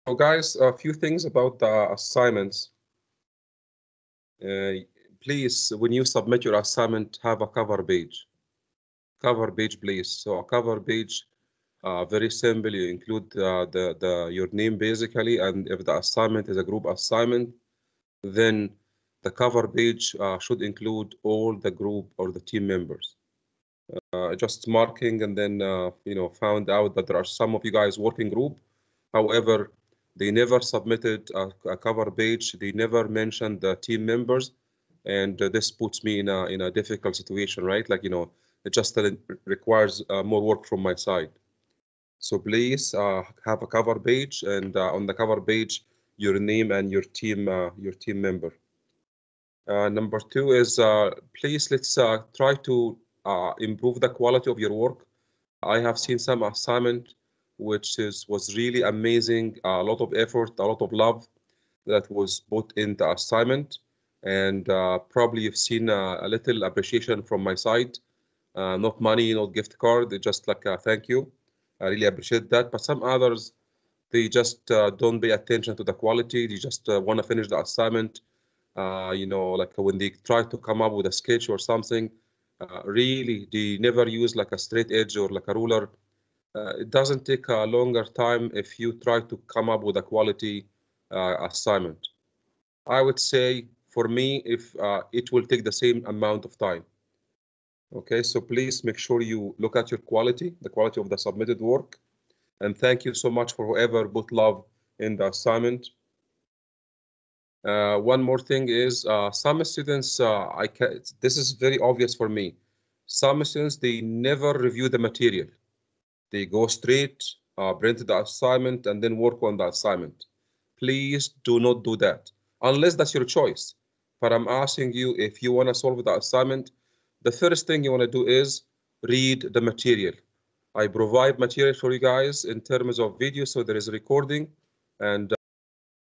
So guys, a few things about the assignments. Uh, Please, when you submit your assignment, have a cover page. Cover page, please. So a cover page, very simple. You include your name basically, and if the assignment is a group assignment, then the cover page should include all the group or the team members. Just marking, and then found out that there are some of you guys working group. However, they never submitted a cover page. They never mentioned the team members, and this puts me in a difficult situation, right? Like it just requires more work from my side. So please have a cover page, and on the cover page, your name and your team member. Number two is please let's try to improve the quality of your work. I have seen some assignment which was really amazing, a lot of effort, a lot of love that was put in the assignment, and probably you've seen a little appreciation from my side. Not money, not gift card, just like a thank you. I really appreciate that. But some others, they just don't pay attention to the quality. They just want to finish the assignment. Like when they try to come up with a sketch or something, really, they never use like a straight edge or like a ruler. It doesn't take a longer time if you try to come up with a quality assignment. I would say for me, if it will take the same amount of time. Okay, so please make sure you look at your quality, the quality of the submitted work. And thank you so much for whoever put love in the assignment. One more thing is some students, this is very obvious for me. Some students, they never review the material. They go straight, print the assignment, and then work on the assignment. Please do not do that, unless that's your choice. But I'm asking you, if you want to solve the assignment, the first thing you want to do is read the material. I provide material for you guys in terms of video, so there is recording, and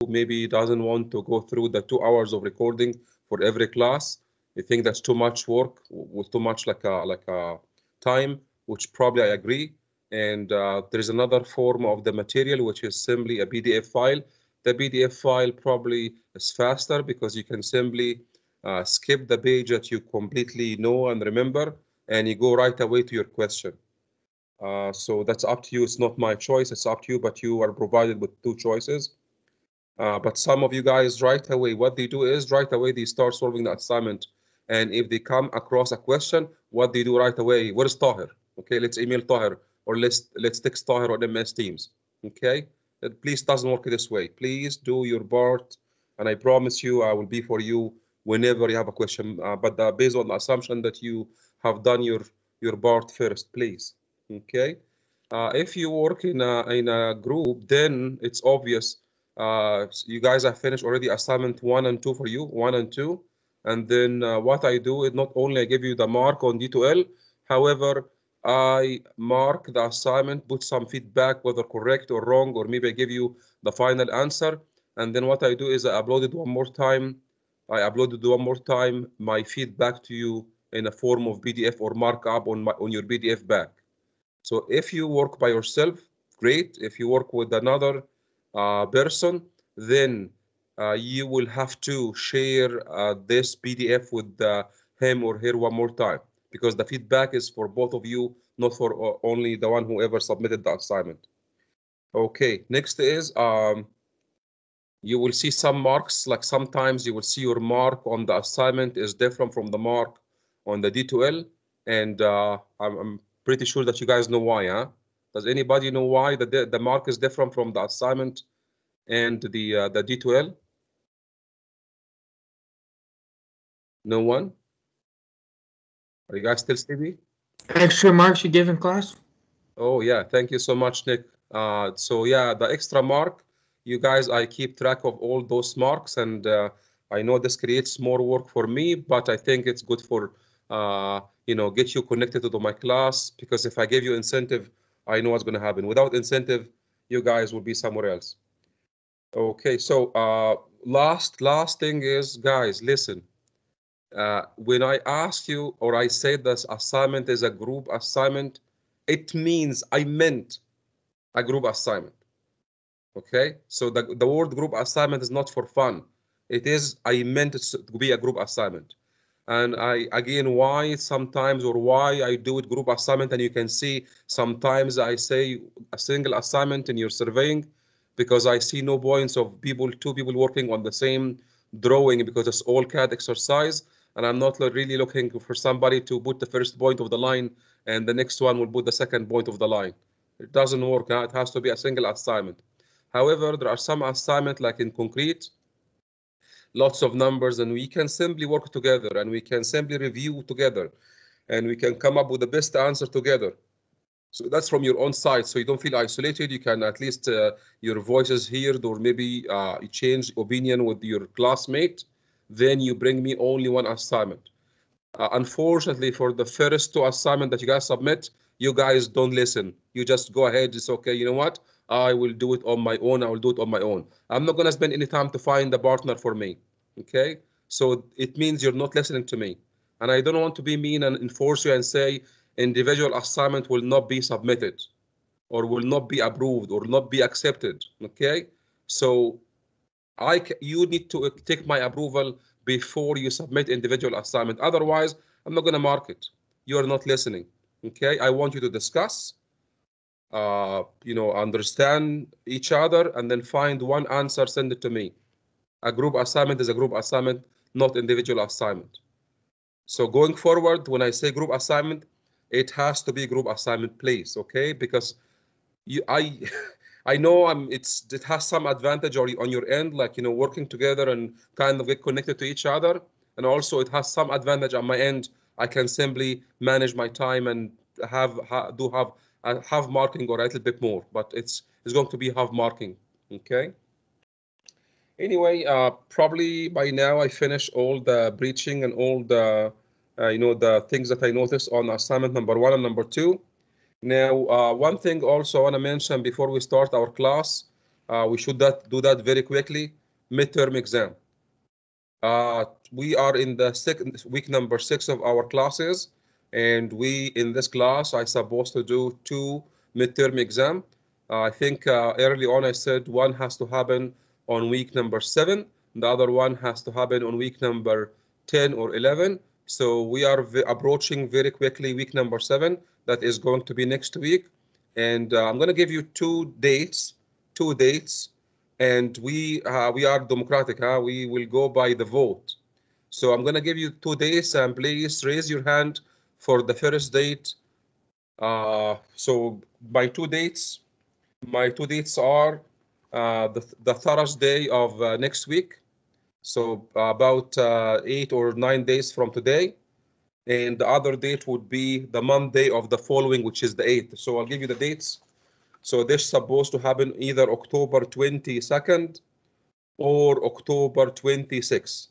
maybe doesn't want to go through the 2 hours of recording for every class. You think that's too much work with too much like a time, which probably I agree. And there is another form of the material, which is simply a PDF file. The PDF file probably is faster because you can simply skip the page that you completely know and remember, and you go right away to your question. So that's up to you. It's not my choice. It's up to you, but you are provided with two choices. But some of you guys right away, what they do is right away they start solving the assignment. And if they come across a question, what they do right away, where's Tahir? Okay, let's email Tahir or let's text Tahir on MS Teams. Okay, please doesn't work this way. Please do your part, and I promise you I will be for you whenever you have a question. But based on the assumption that you have done your part first, please. Okay. If you work in a group, then it's obvious you guys have finished already assignment 1 and 2 for you, 1 and 2. And then what I do is not only I give you the mark on D2L, however, I mark the assignment, put some feedback, whether correct or wrong, or maybe I give you the final answer. And then what I do is I upload it one more time. I uploaded one more time my feedback to you in a form of PDF or markup on your PDF back. So if you work by yourself, great. If you work with another person, then you will have to share this PDF with him or her one more time because the feedback is for both of you, not for only the one who ever submitted the assignment. Okay, next is you will see some marks, like sometimes you will see your mark on the assignment is different from the mark on the D2L, and I'm pretty sure that you guys know why, huh? Does anybody know why the mark is different from the assignment and the D2L? No one? Are you guys still sleepy? Extra marks you give in class? Oh yeah, thank you so much, Nick. So yeah, the extra mark, you guys, I keep track of all those marks, and I know this creates more work for me, but I think it's good for get you connected to my class because if I give you incentive, I know what's going to happen. Without incentive, you guys will be somewhere else. Okay, so last thing is, guys, listen. When I ask you or I say this assignment is a group assignment, it means I meant a group assignment. Okay, so the word group assignment is not for fun. It is, I meant it to be a group assignment. And again, why sometimes, or why I do it group assignment, and you can see sometimes I say a single assignment in your surveying, because I see no points of two people working on the same drawing, because it's all CAD exercise, and I'm not really looking for somebody to put the first point of the line and the next one will put the second point of the line. It doesn't work. It has to be a single assignment. However, there are some assignments like in concrete, lots of numbers, and we can simply work together and we can simply review together and we can come up with the best answer together. So that's from your own side, so you don't feel isolated. You can at least your voice is heard, or maybe you change opinion with your classmate. Then you bring me only one assignment. Unfortunately, for the first two assignments that you guys submit, you guys don't listen. You just go ahead. It's okay. You know what? I will do it on my own. I will do it on my own. I'm not gonna spend any time to find a partner for me. Okay? So it means you're not listening to me. And I don't want to be mean and enforce you and say individual assignment will not be submitted or will not be approved or not be accepted. Okay? So you need to take my approval before you submit individual assignment. Otherwise, I'm not going to mark it. You're not listening. Okay, I want you to discuss, understand each other, and then find one answer, send it to me. A group assignment is a group assignment, not individual assignment. So going forward, when I say group assignment, it has to be group assignment, please. Okay, because I I know it has some advantage on your end, like working together and kind of get connected to each other, and also it has some advantage on my end. I can simply manage my time and have marking or a little bit more, but it's going to be half marking. Okay. Anyway, probably by now I finish all the breaching and all the the things that I noticed on assignment number 1 and number 2. Now, one thing also I want to mention before we start our class, we should do that very quickly. Midterm exam. We are in the week number 6 of our classes, and in this class I supposed to do 2 midterm exam. I think early on I said one has to happen on week number 7, the other one has to happen on week number 10 or 11. So we are approaching very quickly week number 7. That is going to be next week, and I'm going to give you two dates, and we are democratic. We will go by the vote. So I'm going to give you 2 dates, and please raise your hand for the first date. So my two dates are the Thursday of next week. So about 8 or 9 days from today. And the other date would be the Monday of the following, which is the 8th. So I'll give you the dates. So this is supposed to happen either October 22nd or October 26th.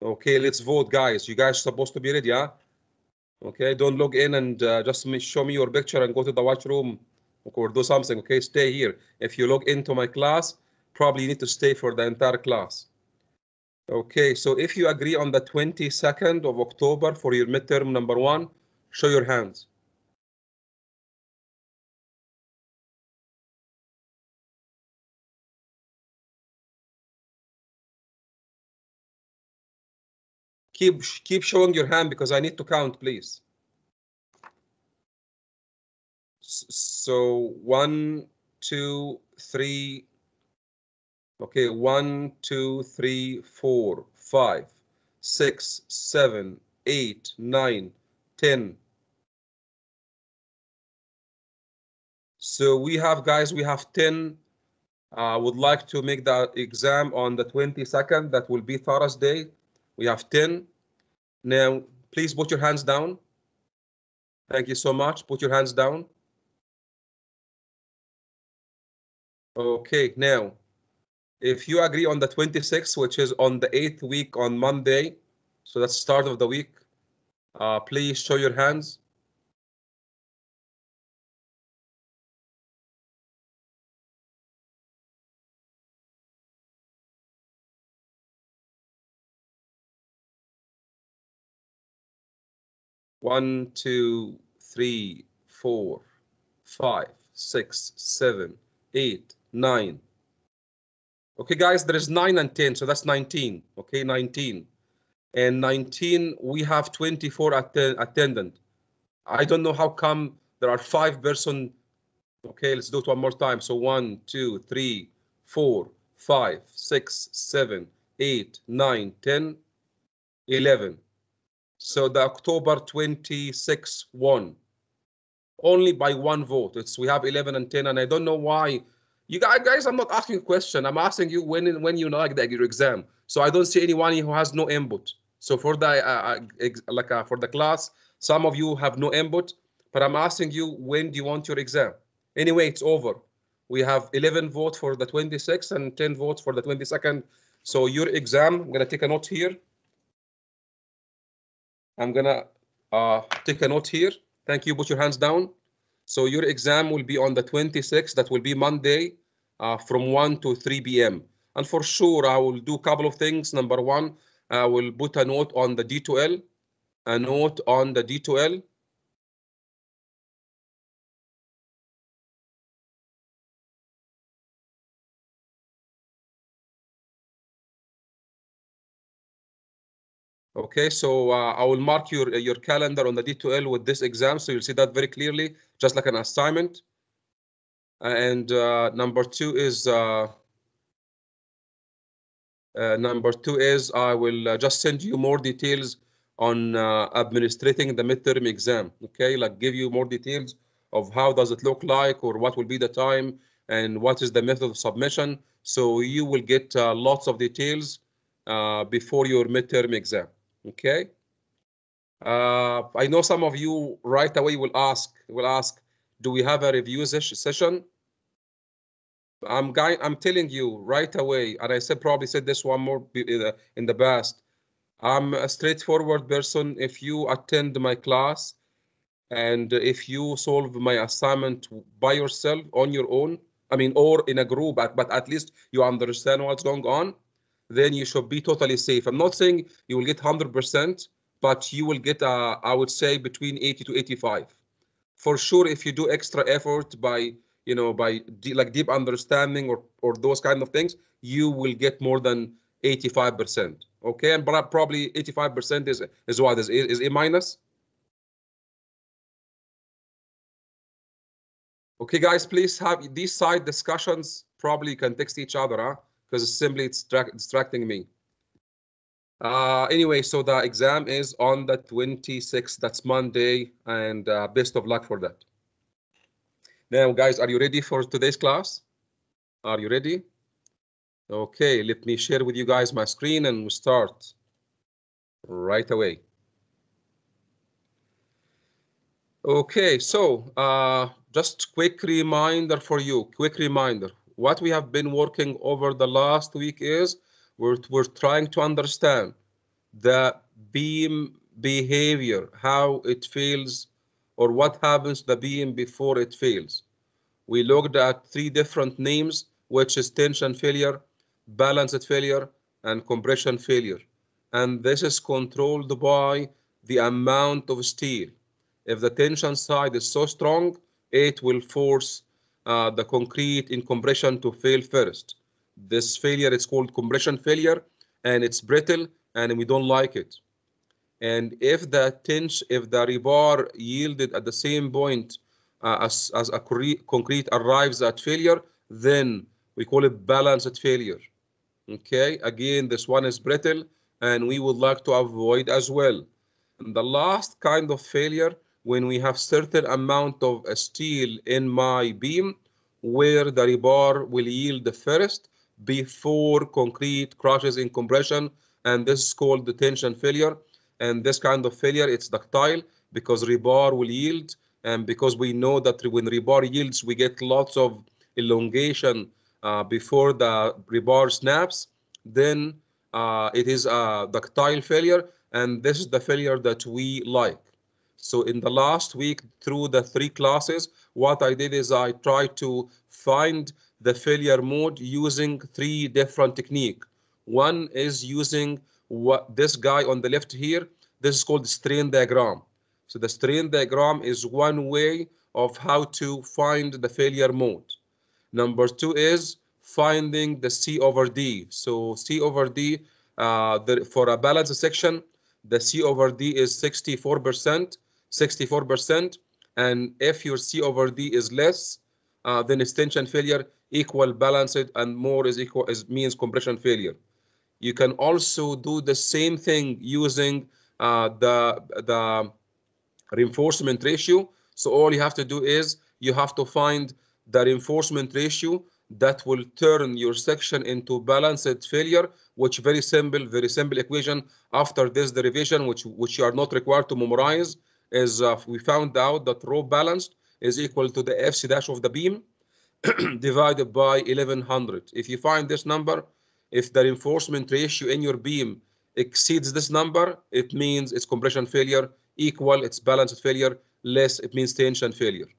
Okay, let's vote, guys. You guys are supposed to be ready, yeah? Okay, don't log in and just show me your picture and go to the watch room or do something. Okay, stay here. If you log into my class, probably you need to stay for the entire class. Okay, so if you agree on the 22nd of October for your midterm number 1, show your hands. Keep showing your hand because I need to count, please. So 1, 2, 3. Okay, 1, 2, 3, 4, 5, 6, 7, 8, 9, 10. So we have, guys, we have 10. Would like to make the exam on the 22nd. That will be Thursday. We have 10. Now, please put your hands down. Thank you so much. Put your hands down. Okay, now, if you agree on the 26th, which is on the 8th week on Monday, so that's start of the week, please show your hands. One, 2, 3, 4, 5, 6, 7, 8, 9. Okay, guys, there is 9 and 10, so that's 19. Okay, 19. And 19, we have 24 attendant. I don't know how come there are 5 person. Okay, let's do it one more time. So 1, 2, 3, 4, 5, 6, 7, 8, 9, 10, 11. So the October 26 won only by 1 vote. We have 11 and 10, and I don't know why. You guys, I'm not asking a question. I'm asking you when you like your exam. So I don't see anyone who has no input. So for the for the class, some of you have no input, but I'm asking you when do you want your exam? Anyway, it's over. We have 11 votes for the 26th and 10 votes for the 22nd. So your exam, I'm gonna take a note here. I'm gonna take a note here. Thank you. Put your hands down. So your exam will be on the 26th. That will be Monday from 1 to 3 p.m. And for sure, I will do a couple of things. Number one, I will put a note on the D2L, a note on the D2L. Okay, so I will mark your calendar on the D2L with this exam, so you'll see that very clearly, just like an assignment. And number two is I will just send you more details on administrating the midterm exam. Okay, like give you more details of how does it look like, or what will be the time, and what is the method of submission. So you will get lots of details before your midterm exam. Okay. I know some of you right away will ask, do we have a review session? I'm telling you right away, and I probably said this one more in the past. I'm a straightforward person. If you attend my class and if you solve my assignment by yourself on your own, I mean, or in a group, but at least you understand what's going on, then you should be totally safe. I'm not saying you will get 100%, but you will get, I would say, between 80 to 85. For sure, if you do extra effort by, like deep understanding or those kind of things, you will get more than 85%. Okay, and probably 85% is what is A minus. Okay, guys, please have these side discussions. Probably you can text each other, huh? Because simply it's distracting me. Anyway, so the exam is on the 26th. That's Monday, and best of luck for that. Now, guys, are you ready for today's class? Are you ready? Okay, let me share with you guys my screen and we start right away. Okay, so just quick reminder for you, What we have been working over the last week is we're trying to understand the beam behavior, how it fails, or what happens to the beam before it fails. We looked at 3 different names, which is tension failure, balanced failure, and compression failure. And this is controlled by the amount of steel. If the tension side is so strong, it will force the concrete in compression to fail first. This failure is called compression failure, and it's brittle, and we don't like it. And if the rebar yielded at the same point as a concrete arrives at failure, then we call it balanced failure. Okay, again, this one is brittle, and we would like to avoid as well. And the last kind of failure, when we have certain amount of steel in my beam, where the rebar will yield the first before concrete crushes in compression, and this is called the tension failure. And this kind of failure, it's ductile because rebar will yield, and because we know that when rebar yields, we get lots of elongation before the rebar snaps, then it is a ductile failure, and this is the failure that we like. So in the last week, through the 3 classes, what I did is I tried to find the failure mode using 3 different techniques. One is using what this guy on the left here, this is called strain diagram. So the strain diagram is one way of how to find the failure mode. Number 2 is finding the C over D. So C over D, for a balanced section, the C over D is 64%, 64%. And if your C over D is less, then it's tension failure, equal balanced, and more is equal means compression failure. You can also do the same thing using the reinforcement ratio. So all you have to do is you have to find the reinforcement ratio that will turn your section into balanced failure, which very simple equation after this derivation, which you are not required to memorize, is we found out that rho balanced is equal to the FC dash of the beam divided by 1100. If you find this number, if the reinforcement ratio in your beam exceeds this number, it means it's compression failure. Equal, it's balanced failure. Less, it means tension failure.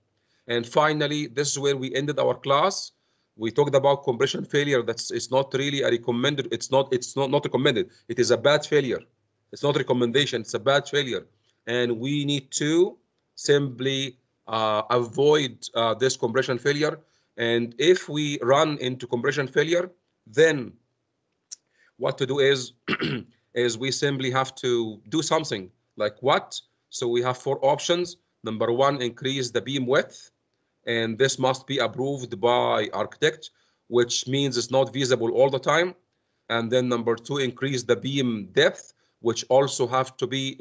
And finally, this is where we ended our class. We talked about compression failure. It's not really a recommended. It's not recommended. It is a bad failure. It's not recommendation. It's a bad failure, and we need to simply avoid this compression failure. And if we run into compression failure, then what to do is is we simply have to do something. Like what? So we have 4 options. Number 1, increase the beam width, and this must be approved by architect, which means it's not visible all the time. And then number 2, increase the beam depth, which also have to be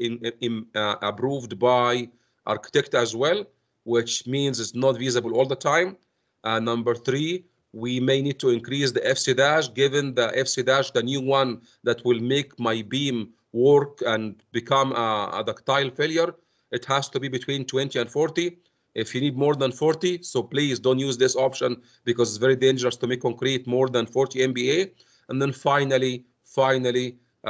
approved by architect as well, which means it's not visible all the time. Number 3, we may need to increase the FC dash, given the FC dash, the new one that will make my beam work and become a ductile failure. It has to be between 20 and 40. If you need more than 40, so please don't use this option because it's very dangerous to make concrete more than 40 MPa. And then finally,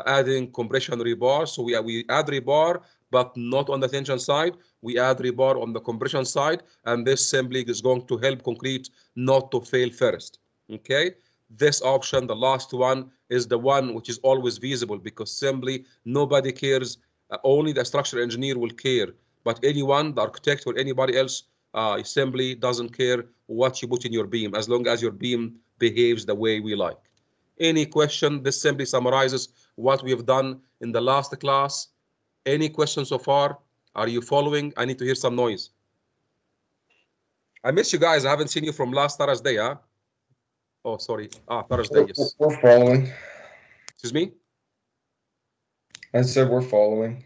adding compression rebar. So we add rebar, but not on the tension side. We add rebar on the compression side, and this simply is going to help concrete not to fail first. Okay, this option, the last one, is the one which is always visible because simply nobody cares. Only the structural engineer will care, but anyone, the architect or anybody else, simply doesn't care what you put in your beam as long as your beam behaves the way we like. Any question? This simply summarizes what we have done in the last class. Any questions so far? Are you following? I need to hear some noise. I miss you guys. I haven't seen you from last Thursday, huh? Oh, sorry. Thursday, yes. We're following. Excuse me? I said we're following.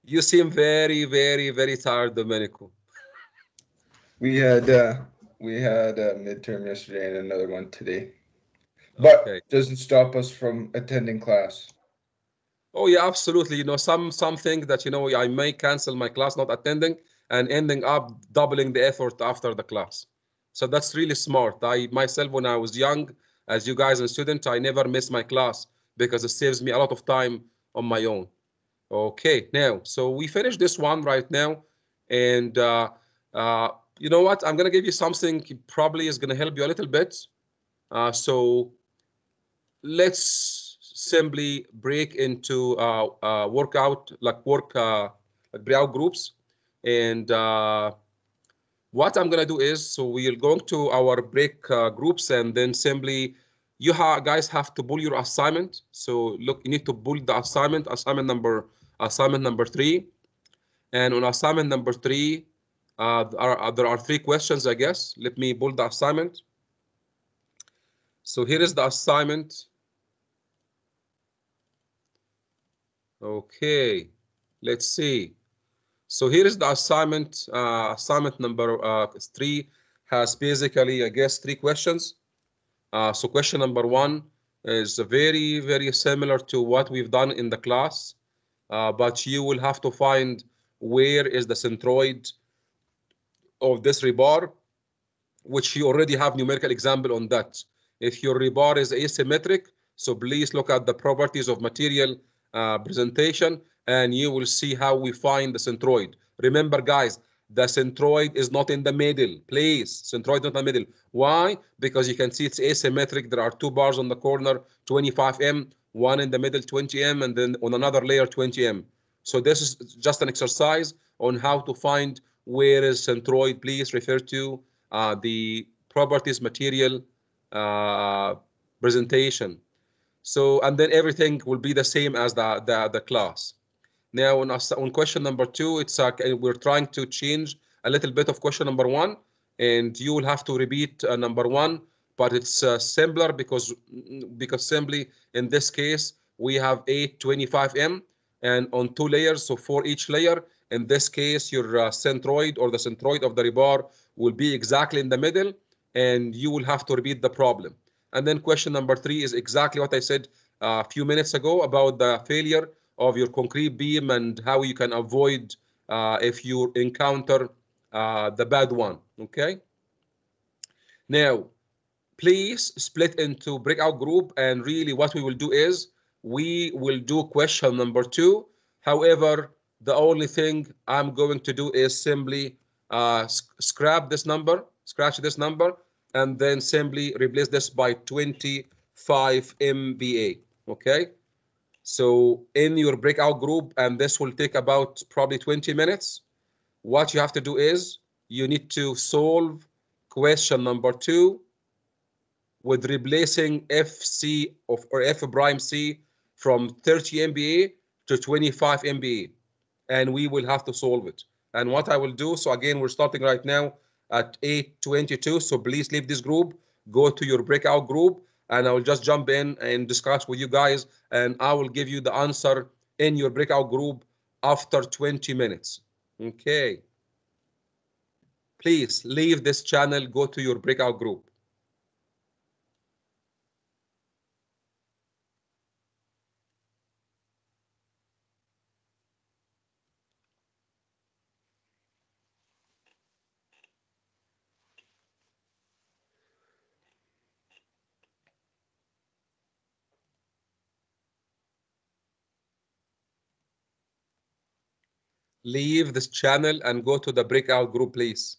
You seem very, very, very tired, Domenico. We had a midterm yesterday and another one today. But okay. Doesn't stop us from attending class. Oh yeah, absolutely. You know, some think that, you know, I may cancel my class not attending and ending up doubling the effort after the class. So that's really smart. I myself, when I was young, as you guys and students, I never miss my class because it saves me a lot of time on my own. Okay, now, so we finished this one right now. And you know what? I'm going to give you something probably is going to help you a little bit. So let's simply break into workout, like breakout groups. And what I'm going to do is, so we'll go to our break groups, and then simply you guys have to pull your assignment. So look, you need to pull the assignment number 3. And on assignment number 3, there are 3 questions, I guess. Let me pull the assignment. So here is the assignment. Okay, let's see. So here is the assignment. Assignment number 3 has basically, I guess, 3 questions. So question number 1 is very, very similar to what we've done in the class, but you will have to find where is the centroid of this rebar, which you already have numerical example on that. If your rebar is asymmetric, so please look at the properties of material presentation, and you will see how we find the centroid. Remember, guys, the centroid is not in the middle. Please, centroid not in the middle. Why? Because you can see it's asymmetric. There are 2 bars on the corner, 25 m, one in the middle, 20 m, and then on another layer, 20 m. So this is just an exercise on how to find where is centroid. Please refer to the properties material presentation. So, and then everything will be the same as the class. Now, on question number 2, it's we're trying to change a little bit of question number 1, and you will have to repeat number 1, but it's simpler because simply in this case we have 825M and on 2 layers, so for each layer. In this case, your centroid or the centroid of the rebar will be exactly in the middle, and you will have to repeat the problem. And then question number 3 is exactly what I said a few minutes ago about the failure of your concrete beam and how you can avoid if you encounter the bad one. Okay. Now, please split into breakout group, and really what we will do is we will do question number 2. However, the only thing I'm going to do is simply scratch this number, and then simply replace this by 25 MBA. Okay. So in your breakout group, and this will take about probably 20 minutes, what you have to do is you need to solve question number 2 with replacing FC or F prime C from 30 MBA to 25 MBA. And we will have to solve it. And what I will do, so again, we're starting right now at 8:22. So please leave this group, go to your breakout group, and I will just jump in and discuss with you guys. And I will give you the answer in your breakout group after 20 minutes. Okay. Please leave this channel, go to your breakout group. Leave this channel and go to the breakout group, please.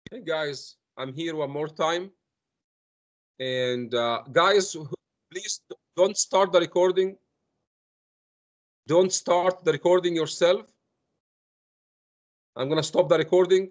Hey guys, I'm here one more time. And guys, please don't start the recording. Don't start the recording yourself. I'm gonna stop the recording.